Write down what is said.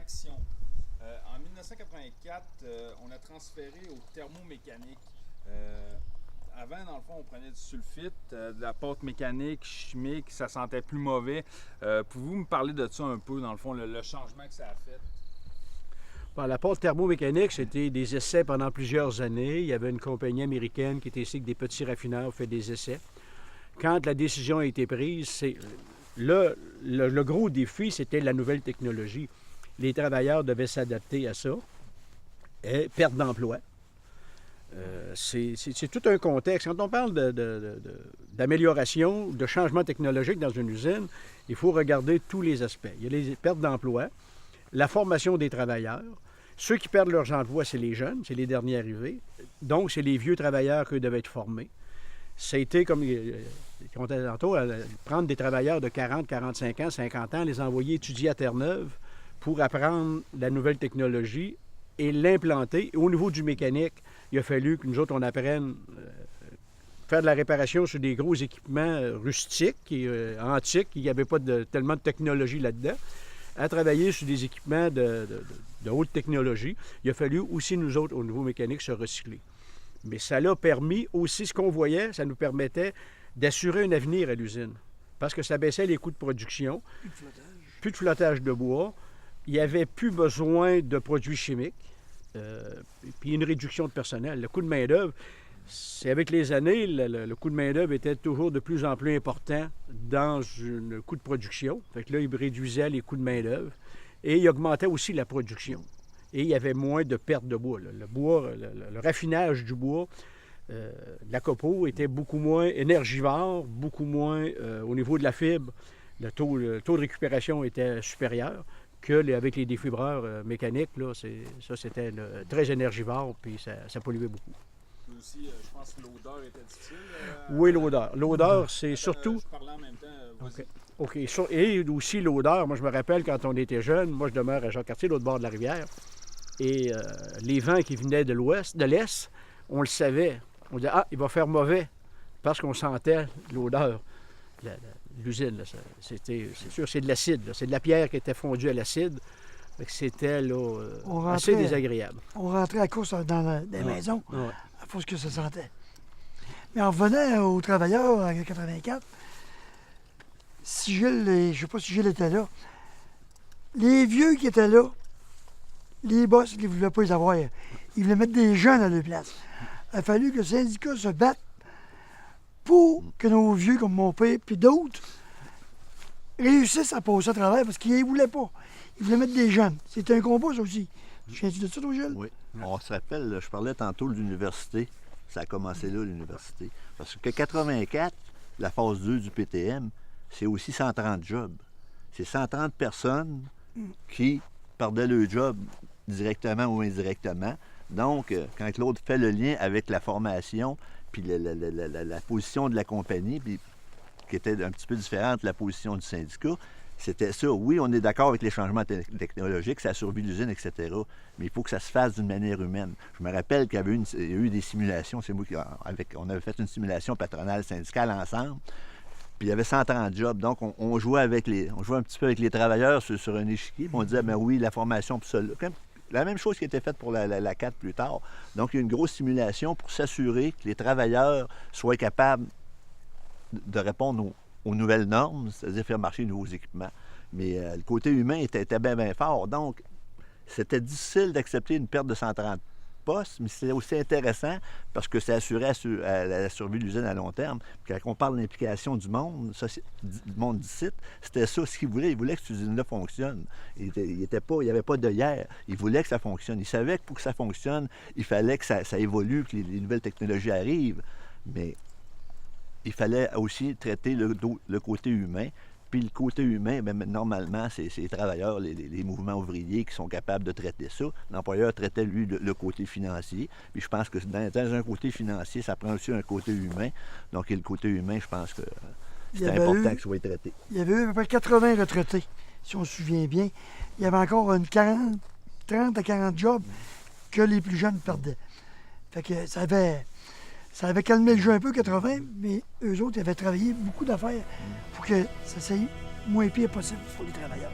action. En 1984, on a transféré au thermomécanique. Avant, dans le fond, on prenait du sulfite, de la pâte mécanique, chimique, ça sentait plus mauvais. Pouvez-vous me parler de ça un peu, dans le fond, le changement que ça a fait? Bon, la pâte thermomécanique, c'était des essais pendant plusieurs années. Il y avait une compagnie américaine qui était ici, que des petits raffineurs fait des essais. Quand la décision a été prise, le gros défi, c'était la nouvelle technologie. Les travailleurs devaient s'adapter à ça et perte d'emploi. C'est tout un contexte. Quand on parle d'amélioration, de changement technologique dans une usine, il faut regarder tous les aspects. Il y a les pertes d'emploi, la formation des travailleurs. Ceux qui perdent leurs emplois, c'est les jeunes, c'est les derniers arrivés. Donc, c'est les vieux travailleurs qui devaient être formés. Ça a été, comme on disait tantôt, prendre des travailleurs de 40, 45 ans, 50 ans, les envoyer étudier à Terre-Neuve pour apprendre la nouvelle technologie et l'implanter. Au niveau du mécanique, il a fallu que nous autres, on apprenne faire de la réparation sur des gros équipements rustiques et antiques. Il n'y avait pas tellement de technologie là-dedans. À travailler sur des équipements de haute technologie. Il a fallu aussi, nous autres, au niveau mécanique, se recycler. Mais ça l'a permis aussi, ce qu'on voyait, ça nous permettait d'assurer un avenir à l'usine. Parce que ça baissait les coûts de production. Plus de flottage de bois. Il n'y avait plus besoin de produits chimiques. Puis une réduction de personnel. Le coût de main-d'œuvre, c'est avec les années, le coût de main-d'œuvre était toujours de plus en plus important dans le coût de production. Fait que là, il réduisait les coûts de main-d'œuvre et il augmentait aussi la production. Et il y avait moins de pertes de bois. Le bois, le raffinage du bois, la copeaux était beaucoup moins énergivore, beaucoup moins au niveau de la fibre. Le taux de récupération était supérieur qu'avec les défibreurs mécaniques. Là, ça, c'était très énergivore, puis ça polluait beaucoup. Aussi, je pense que l'odeur était difficile. Oui, l'odeur. L'odeur, c'est surtout... Je parlais en même temps. OK. Et aussi l'odeur. Moi, je me rappelle quand on était jeune, moi, je demeure à Jacques-Cartier, l'autre bord de la rivière. Et les vents qui venaient de l'est, on le savait. On disait, ah, il va faire mauvais, parce qu'on sentait l'odeur. L'usine, c'est sûr, c'est de l'acide. C'est de la pierre qui était fondue à l'acide. C'était assez désagréable. On rentrait à course dans les maisons, à force que ça sentait. Mais on revenait aux travailleurs en 84. Si Gilles, je ne sais pas si Gilles était là, les vieux qui étaient là, les boss, ils ne voulaient pas les avoir. Ils voulaient mettre des jeunes à leur place. Il a fallu que le syndicat se batte pour que nos vieux, comme mon père, puis d'autres, réussissent à passer à travers parce qu'ils ne voulaient pas. Ils voulaient mettre des jeunes. C'était un combat, ça aussi. Tu viens-tu de ça, toi, Gilles? Oui. On se rappelle, là, je parlais tantôt de l'université. Ça a commencé là, l'université. Parce que 84, la phase 2 du PTM, c'est aussi 130 jobs. C'est 130 personnes qui perdaient leur job directement ou indirectement. Donc, quand Claude fait le lien avec la formation, puis la position de la compagnie, puis, qui était un petit peu différente de la position du syndicat, c'était ça. Oui, on est d'accord avec les changements technologiques, ça a survécu l'usine, etc. Mais il faut que ça se fasse d'une manière humaine. Je me rappelle qu'il y avait il y a eu des simulations. C'est moi on avait fait une simulation patronale syndicale ensemble. Puis il y avait 130 jobs. Donc, on jouait un petit peu avec les travailleurs sur un échiquier. Puis on disait, ben oui, la formation, puis ça. La même chose qui était faite pour la 4 plus tard. Donc, il y a une grosse simulation pour s'assurer que les travailleurs soient capables de répondre aux nouvelles normes, c'est-à-dire faire marcher de nouveaux équipements. Mais le côté humain était bien, bien fort. Donc, c'était difficile d'accepter une perte de 130 postes, mais c'était aussi intéressant parce que ça assurait la survie de l'usine à long terme. Puis quand on parle de l'implication du monde, du monde d'ici, c'était ça ce qu'il voulait. Il voulait que cette usine-là fonctionne. Il n'y avait pas d'œillère. Il voulait que ça fonctionne. Il savait que pour que ça fonctionne, il fallait que ça évolue, que les nouvelles technologies arrivent. Mais il fallait aussi traiter le côté humain. Puis le côté humain, bien, normalement, c'est les travailleurs, les mouvements ouvriers qui sont capables de traiter ça. L'employeur traitait, lui, le côté financier. Puis je pense que dans un côté financier, ça prend aussi un côté humain. Donc, le côté humain, je pense que c'est important que ça soit traité. Il y avait eu à peu près 80 retraités, si on se souvient bien. Il y avait encore 30 à 40 jobs que les plus jeunes perdaient. Fait que ça avait calmé le jeu un peu, 80, mais eux autres, ils avaient travaillé beaucoup d'affaires pour que ça soit moins pire possible pour les travailleurs.